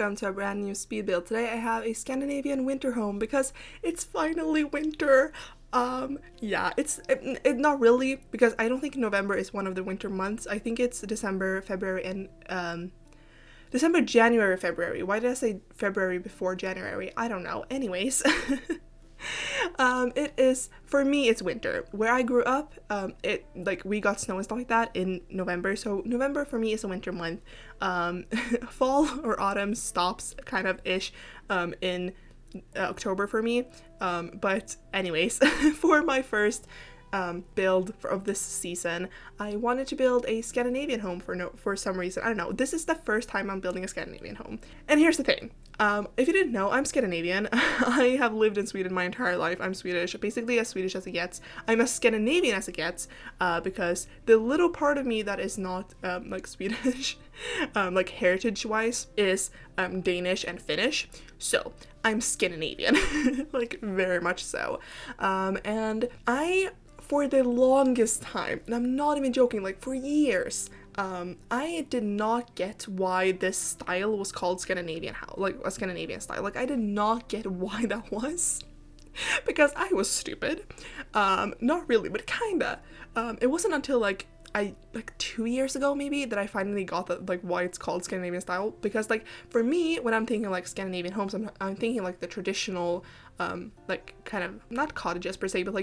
welcome to a brand new speed build. Today I have a Scandinavian winter home because it's finally winter. Yeah, it's not really, because I don't think November is one of the winter months. I think it's December, February, and December, January, February. Why did I say February before January? I don't know. Anyways. It is, for me, it's winter. Where I grew up, we got snow and stuff like that in November, so November for me is a winter month. Fall or autumn stops kind of ish in October for me, but anyways, for my first build of this season, I wanted to build a Scandinavian home for some reason. I don't know. This is the first time I'm building a Scandinavian home. And here's the thing. If you didn't know, I'm Scandinavian. I have lived in Sweden my entire life. I'm Swedish, basically as Swedish as it gets. I'm as Scandinavian as it gets, because the little part of me that is not Swedish, heritage-wise, is Danish and Finnish. So I'm Scandinavian, very much so. And for the longest time, and I'm not even joking, for years, I did not get why this style was called Scandinavian house, a Scandinavian style. I did not get why that was, because I was stupid. Not really, but kinda. It wasn't until 2 years ago maybe that I finally got that why it's called Scandinavian style, because for me, when I'm thinking Scandinavian homes, I'm thinking the traditional kind of not cottages per se, but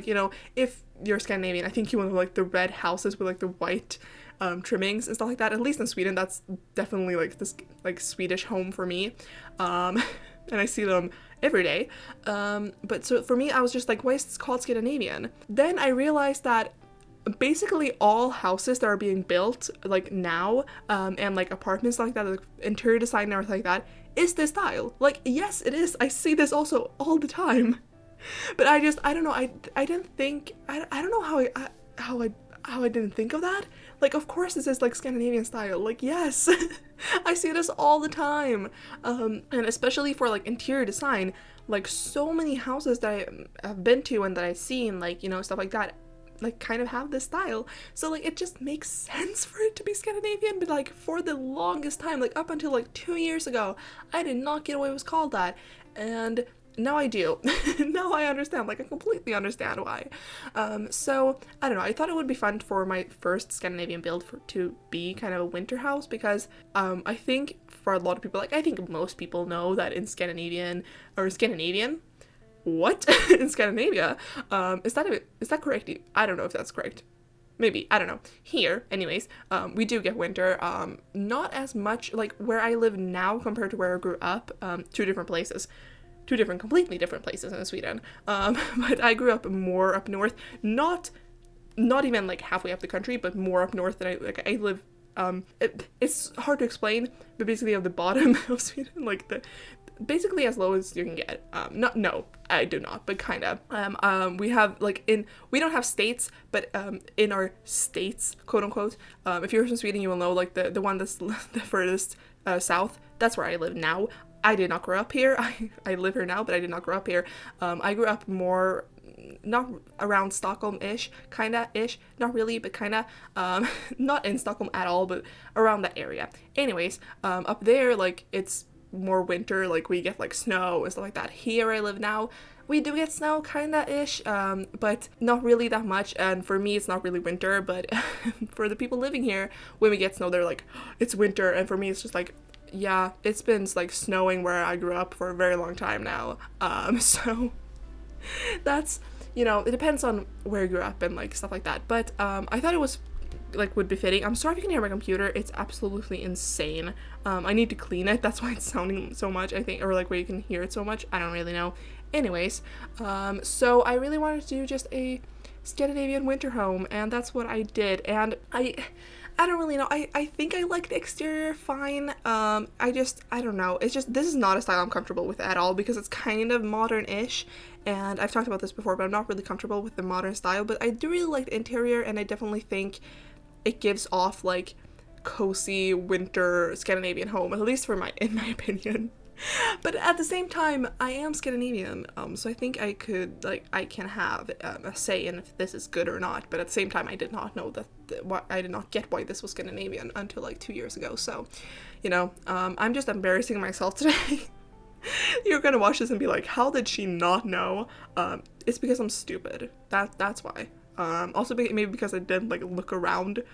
if you're Scandinavian, I think you want the red houses with the white trimmings and stuff like that. At least in Sweden, that's definitely this Swedish home for me, and I see them every day. But so for me, I was just why is this called Scandinavian? Then I realized that basically all houses that are being built now, and apartments that, interior design and everything like that, is this style. Yes, it is. I see this also all the time. But I don't know, I didn't think, I don't know how I didn't think of that. Of course this is Scandinavian style. Yes. I see this all the time. And especially for interior design, so many houses that I have been to and that I've seen, stuff like that, kind of have this style. So it just makes sense for it to be Scandinavian. But for the longest time, up until 2 years ago, I did not get why it was called that. And now I do. Now I understand. I completely understand why. So I don't know. I thought it would be fun for my first Scandinavian build to be kind of a winter house, because I think for a lot of people, I think most people know that in Scandinavian, what? In Scandinavia, is that correct? I don't know if that's correct. Maybe, I don't know. Here, anyways, we do get winter, not as much where I live now compared to where I grew up, two completely different places in Sweden. But I grew up more up north, not even halfway up the country, but more up north than I live. It's hard to explain, but basically at the bottom of Sweden, basically as low as you can get. No, I do not, but kind of. We have we don't have states, but in our states, quote unquote, if you're from Sweden, you will know the one that's the furthest south. That's where I live now. I did not grow up here. I live here now, but I did not grow up here. I grew up more, not around Stockholm-ish, kinda-ish, not really, but kinda, not in Stockholm at all, but around that area. Anyways, up there, it's more winter, we get snow and stuff like that. Here I live now, we do get snow, kinda-ish, but not really that much, and for me, it's not really winter, but for the people living here, when we get snow, they're it's winter, and for me, it's just yeah, it's been snowing where I grew up for a very long time now. So that's, it depends on where you grew up and stuff like that. But I thought it was would be fitting. I'm sorry if you can hear my computer. It's absolutely insane. I need to clean it. That's why it's sounding so much, I think, or where you can hear it so much. I don't really know. Anyways, so I really wanted to do just a Scandinavian winter home, and that's what I did. And I don't really know. I think I like the exterior fine. I don't know. It's just, this is not a style I'm comfortable with at all, because it's kind of modern-ish, and I've talked about this before, but I'm not really comfortable with the modern style. But I do really like the interior, and I definitely think it gives off cozy winter Scandinavian home, at least in my opinion. But at the same time, I am Scandinavian, so I think I can have a say in if this is good or not. But at the same time, I did not know I did not get why this was Scandinavian until like 2 years ago. So, I'm just embarrassing myself today. You're gonna watch this and be like, how did she not know? It's because I'm stupid. That's why. Also maybe because I didn't like look around,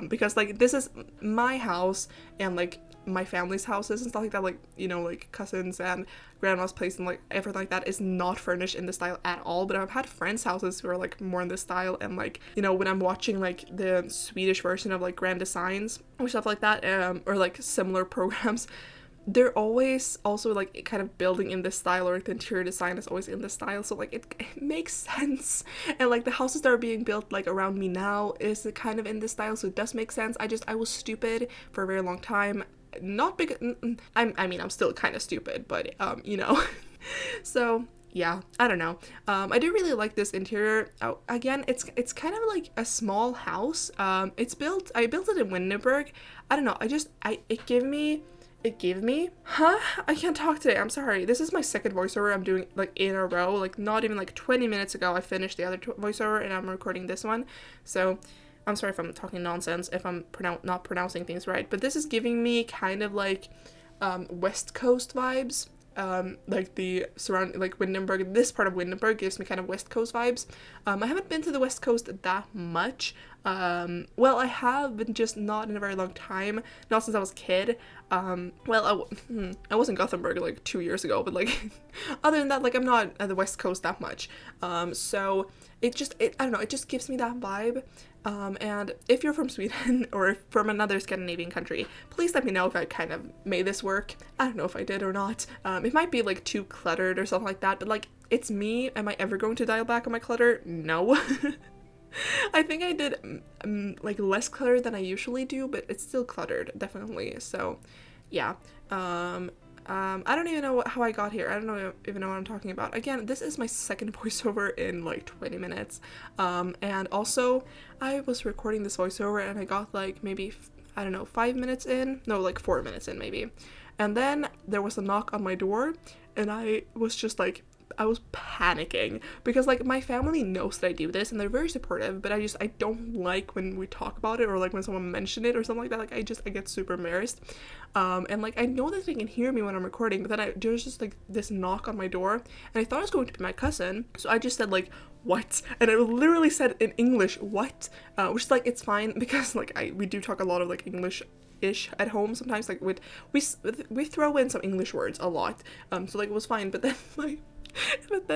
because like this is my house and like my family's houses and stuff like that, like like cousins and grandma's place and like everything like that is not furnished in this style at all. But I've had friends' houses who are like more in this style, and like when I'm watching like the Swedish version of like Grand Designs or stuff like that, or like similar programs, they're always also like kind of building in this style, or the interior design is always in this style, so like it makes sense. And like the houses that are being built like around me now is kind of in this style, so it does make sense. I was stupid for a very long time, not because I'm still kind of stupid, but so yeah, I don't know. I do really like this interior. Oh, again, it's kind of like a small house. I built it in Windenburg. I don't know. It gave me, I can't talk today, I'm sorry. This is my second voiceover I'm doing like in a row. Like not even like 20 minutes ago I finished the other voiceover and I'm recording this one. So I'm sorry if I'm talking nonsense, if I'm not pronouncing things right. But this is giving me kind of like West Coast vibes. Like the surrounding, like Windenburg, this part of Windenburg gives me kind of West Coast vibes. I haven't been to the West Coast that much. Well, I have, but just not in a very long time, not since I was a kid. Well, I was in Gothenburg like 2 years ago, but like other than that, like I'm not at the West Coast that much. So I don't know, it just gives me that vibe. And if you're from Sweden or if from another Scandinavian country, please let me know if I kind of made this work. I don't know if I did or not. It might be like too cluttered or something like that, but like it's me. Am I ever going to dial back on my clutter? No. I think I did like less clutter than I usually do, but it's still cluttered, definitely. So yeah. I don't even know how I got here. I don't even know what I'm talking about. Again, this is my second voiceover in like 20 minutes. And also, I was recording this voiceover and I got like maybe, I don't know, 5 minutes in? No, like 4 minutes in maybe. And then there was a knock on my door and I was just like, I was panicking because like my family knows that I do this and they're very supportive, but I don't like when we talk about it or like when someone mention it or something like that. Like I get super embarrassed, and like I know that they can hear me when I'm recording, but then there's just like this knock on my door and I thought it was going to be my cousin, so I just said like, what? And I literally said in English, what? Which is like, it's fine because like we do talk a lot of like English-ish at home sometimes, like we throw in some English words a lot, so like it was fine. But then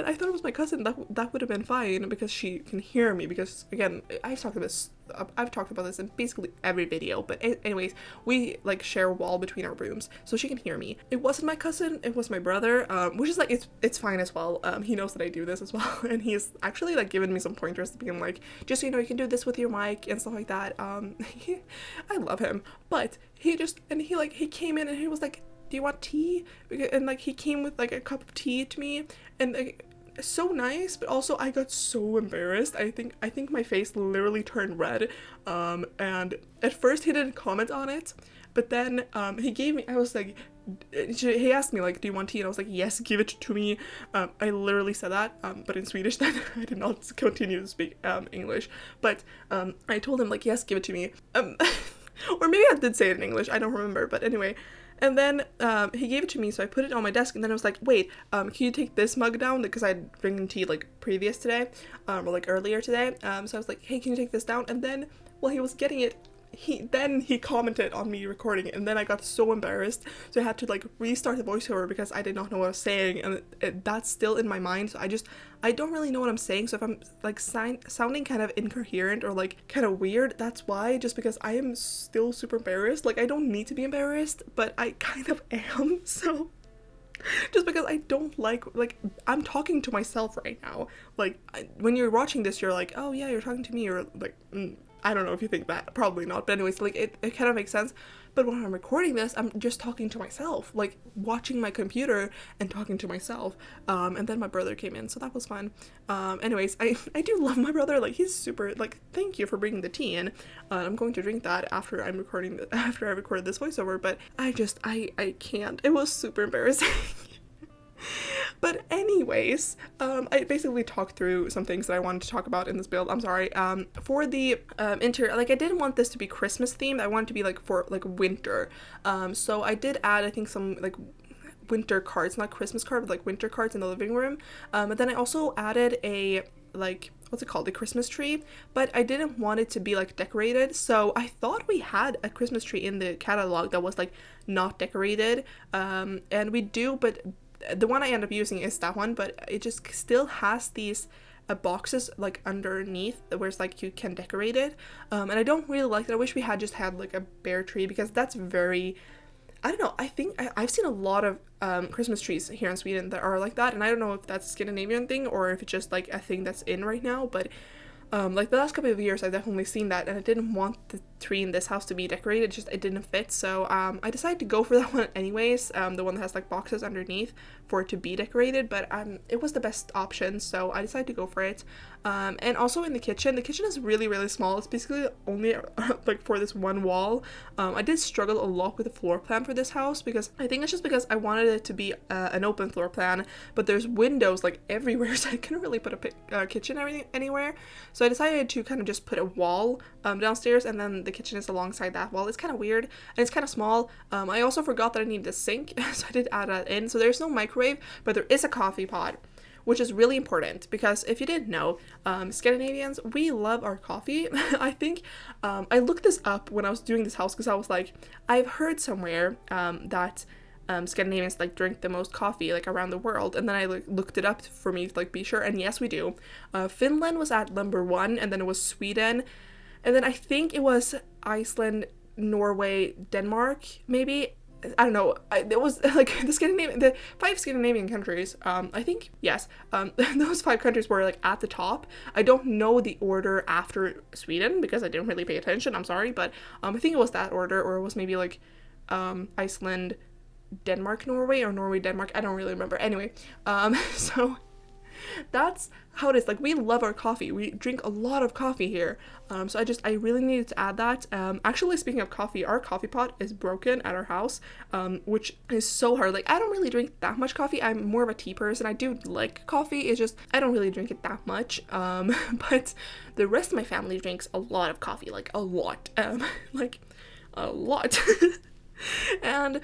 I thought it was my cousin. That would have been fine because she can hear me, because again, I've talked about this in basically every video, but anyways, we like share a wall between our rooms so she can hear me. It wasn't my cousin, it was my brother, which is like, it's fine as well. He knows that I do this as well, and he's actually like given me some pointers, being like, just so you know, you can do this with your mic and stuff like that. I love him, but he came in and he was like, do you want tea? And like he came with like a cup of tea to me, and like so nice, but also I got so embarrassed. I think my face literally turned red. And at first he didn't comment on it, but then he asked me like, do you want tea? And I was like, yes, give it to me. I literally said that, but in Swedish. Then I did not continue to speak English, but I told him like, yes, give it to me. Or maybe I did say it in English, I don't remember, but anyway. And then he gave it to me, so I put it on my desk, and then I was like, wait, can you take this mug down? Because I'd drinking tea like previous today, or like earlier today. So I was like, hey, can you take this down? And then while he was getting it, he commented on me recording it, and then I got so embarrassed, so I had to like restart the voiceover because I did not know what I was saying, and that's still in my mind. So I don't really know what I'm saying. So if I'm like sounding kind of incoherent or like kind of weird, that's why, just because I am still super embarrassed. Like I don't need to be embarrassed, but I kind of am. So just because I don't like I'm talking to myself right now. Like when you're watching this, you're like, oh yeah, you're talking to me, or like I don't know if you think that, probably not, but anyways, like it kind of makes sense. But when I'm recording this, I'm just talking to myself, like watching my computer and talking to myself. And then my brother came in, so that was fun. Anyways, I do love my brother. Like, he's super, like, thank you for bringing the tea in. I'm going to drink that after after I recorded this voiceover, but I can't. It was super embarrassing. But anyways, I basically talked through some things that I wanted to talk about in this build. I'm sorry. For the interior, like, I didn't want this to be Christmas themed. I wanted it to be like for like winter. So I did add, I think, some like winter cards, not Christmas card, but like winter cards in the living room. But then I also added a, like, what's it called, a Christmas tree, but I didn't want it to be like decorated. So I thought we had a Christmas tree in the catalog that was like not decorated, and we do, but the one I end up using is that one, but it just still has these boxes like underneath where it's like you can decorate it, and I don't really like that. I wish we had just had like a bare tree, because that's very, I don't know, I think I've seen a lot of Christmas trees here in Sweden that are like that, and I don't know if that's a Scandinavian thing or if it's just like a thing that's in right now, but like the last couple of years I've definitely seen that, and I didn't want the tree in this house to be decorated, just it didn't fit, so I decided to go for that one anyways, the one that has like boxes underneath for it to be decorated, but it was the best option, so I decided to go for it. And also in the kitchen is really, really small. It's basically only like for this one wall. I did struggle a lot with the floor plan for this house, because I think it's just because I wanted it to be an open floor plan, but there's windows like everywhere, so I couldn't really put a kitchen anywhere. So I decided to kind of just put a wall downstairs, and then the kitchen is alongside that wall. It's kind of weird, and it's kind of small. I also forgot that I needed a sink, so I did add that in. So there's no microwave, but there is a coffee pot, which is really important, because if you didn't know, Scandinavians, we love our coffee. I think I looked this up when I was doing this house, because I was like, I've heard somewhere that Scandinavians like drink the most coffee like around the world, and then I like looked it up for me to like be sure, and yes, we do. Finland was at number 1, and then it was Sweden, and then I think it was Iceland, Norway, Denmark, maybe. I don't know. It was like the 5 Scandinavian countries. I think, yes. Those 5 countries were like at the top. I don't know the order after Sweden, because I didn't really pay attention. I'm sorry, but I think it was that order, or it was maybe like Iceland, Denmark, Norway, or Norway, Denmark. I don't really remember. Anyway, so that's how it is. Like, we love our coffee. We drink a lot of coffee here. So I really needed to add that. Actually, speaking of coffee, our coffee pot is broken at our house, which is so hard. Like, I don't really drink that much coffee. I'm more of a tea person. I do like coffee. It's just, I don't really drink it that much. But the rest of my family drinks a lot of coffee, like a lot, like a lot. And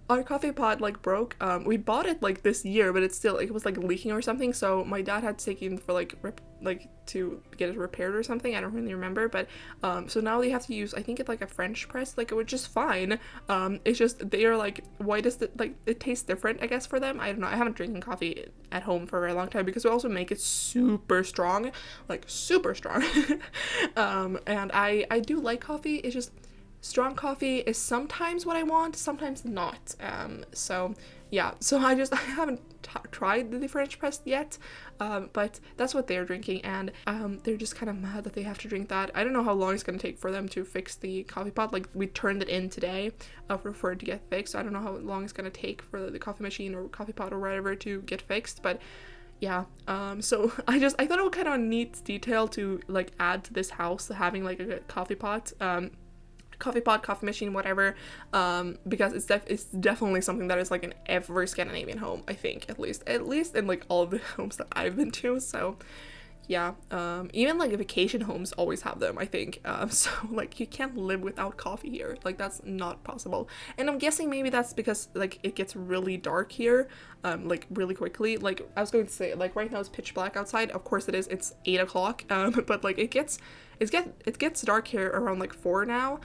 our coffee pot like broke. We bought it like this year, but it's still like, it was like leaking or something, so my dad had to take it for like to get it repaired or something. I don't really remember, but so now they have to use, I think it's like a French press, like, which is fine. It's just they are like, why does it, like, it tastes different, I guess, for them. I don't know. I haven't drinking coffee at home for a very long time, because we also make it super strong, like super strong. And I do like coffee. It's just strong coffee is sometimes what I want, sometimes not. So yeah, so I haven't tried the French press yet, but that's what they're drinking, and they're just kind of mad that they have to drink that. I don't know how long it's going to take for them to fix the coffee pot. Like, we turned it in today for it to get fixed, so I don't know how long it's going to take for the coffee machine or coffee pot or whatever to get fixed, but yeah, so I thought it was kind of a neat detail to like add to this house, having like a coffee pot, coffee machine, whatever, because it's definitely something that is like in every Scandinavian home, I think, at least in like all of the homes that I've been to. So yeah, even like vacation homes always have them, I think. So like, you can't live without coffee here, like that's not possible. And I'm guessing maybe that's because like it gets really dark here, like really quickly. Like, I was going to say, like, right now it's pitch black outside. Of course it is, it's 8 o'clock, but like it gets dark here around like 4 now.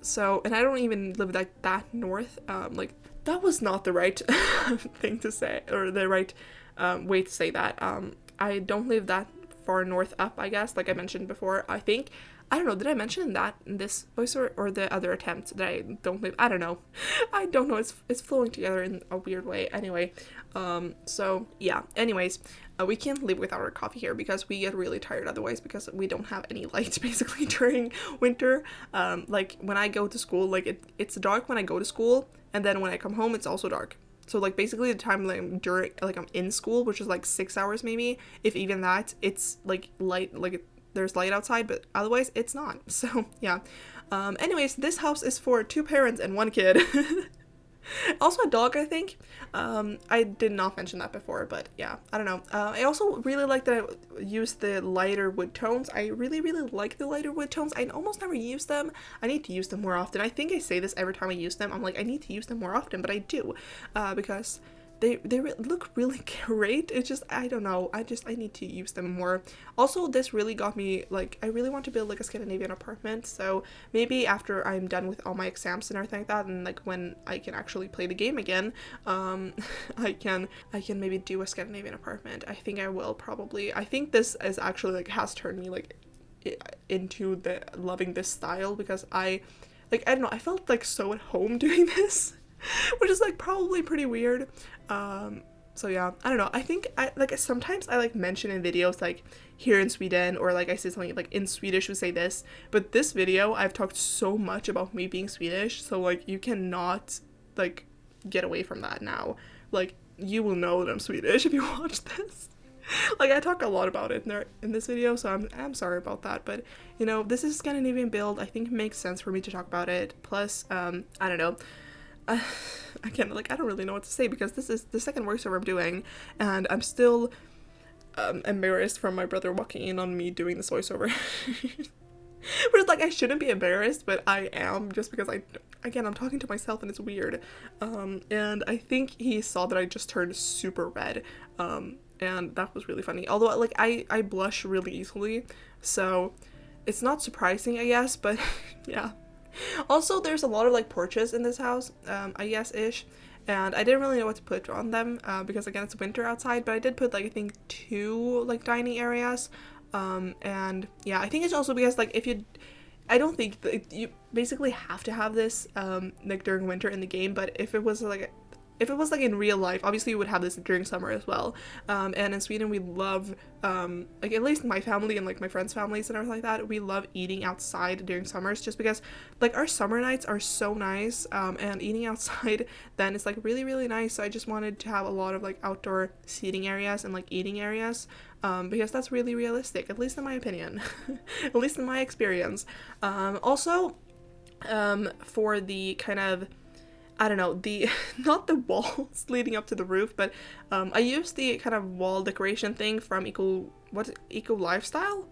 So, and I don't even live like that north. Like, that was not the right thing to say, or the right way to say that. I don't live that far north up, I guess, like I mentioned before. I think, I don't know, did I mention that in this voiceover or the other attempt that I don't live? I don't know. I don't know. It's flowing together in a weird way. Anyway, so yeah. Anyways, we can't live without our coffee here because we get really tired otherwise because we don't have any light basically during winter. Like when I go to school, like it's dark when I go to school, and then when I come home, it's also dark. So like basically the time like I'm in school, which is like 6 hours maybe, if even that, it's like light, like there's light outside, but otherwise it's not. So yeah. Anyways, this house is for 2 parents and 1 kid. Also a dog, I think. I did not mention that before, but yeah, I don't know. I also really like that I use the lighter wood tones. I really like the lighter wood tones. I almost never use them. I need to use them more often. I think I say this every time I use them. I'm like, I need to use them more often, but I do, because they look really great. It's just, I don't know, I need to use them more. Also, this really got me, like, I really want to build like a Scandinavian apartment, so maybe after I'm done with all my exams and everything like that, and like when I can actually play the game again, I can maybe do a Scandinavian apartment. I think I will probably. I think this is actually like has turned me like into the loving this style, because I don't know, I felt like so at home doing this, which is like probably pretty weird. So yeah, I don't know. I think sometimes I like mention in videos like here in Sweden, or like I say something like in Swedish we say this, but this video I've talked so much about me being Swedish, so like you cannot like get away from that now. Like you will know that I'm Swedish if you watch this. Like I talk a lot about it in this video, so I'm sorry about that, but you know, this is a Scandinavian build. I think it makes sense for me to talk about it. Plus, I don't know. Again, like I don't really know what to say because this is the second voiceover I'm doing, and I'm still embarrassed from my brother walking in on me doing this voiceover. But it's like I shouldn't be embarrassed, but I am, just because I'm talking to myself and it's weird. And I think he saw that I just turned super red, and that was really funny. Although like I blush really easily, so it's not surprising, I guess, but yeah. Also, there's a lot of like porches in this house, I guess ish, and I didn't really know what to put on them because again it's winter outside, but I did put like I think 2 like dining areas, and yeah, I think it's also because like I don't think that you basically have to have this like during winter in the game, but if it was like in real life, obviously you would have this during summer as well. And in Sweden we love, like at least my family and like my friends' families and everything like that, we love eating outside during summers, just because like our summer nights are so nice, and eating outside then is like really nice. So I just wanted to have a lot of like outdoor seating areas and like eating areas, because that's really realistic, at least in my opinion, at least in my experience. Also, for the kind of, I don't know, the not the walls leading up to the roof, but I used the kind of wall decoration thing from Eco Lifestyle.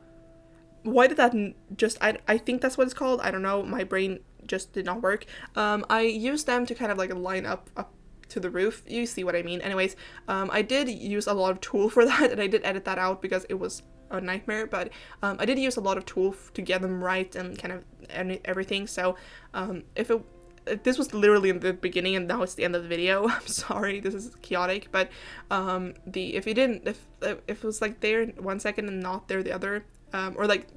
Why did that just, I think that's what it's called, I don't know, my brain just did not work. I used them to kind of like line up to the roof, you see what I mean. Anyways, I did use a lot of tool for that, and I did edit that out because it was a nightmare, but I did use a lot of tool to get them right and kind of everything. So if this was literally in the beginning and now it's the end of the video, I'm sorry, this is chaotic, but if it was like there 1 second and not there the other, or like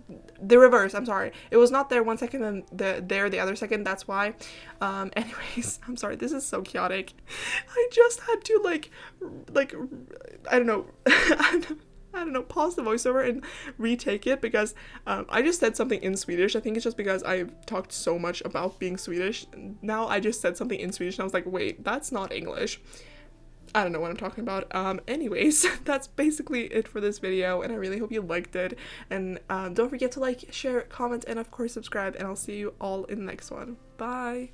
the reverse, I'm sorry, it was not there 1 second and there the other second, that's why. Anyways, I'm sorry, this is so chaotic. I just had to like I don't know I don't know, pause the voiceover and retake it, because I just said something in Swedish. I think it's just because I've talked so much about being Swedish. Now I just said something in Swedish and I was like, wait, that's not English. I don't know what I'm talking about. Anyways, that's basically it for this video, and I really hope you liked it. And don't forget to like, share, comment, and of course subscribe, and I'll see you all in the next one. Bye!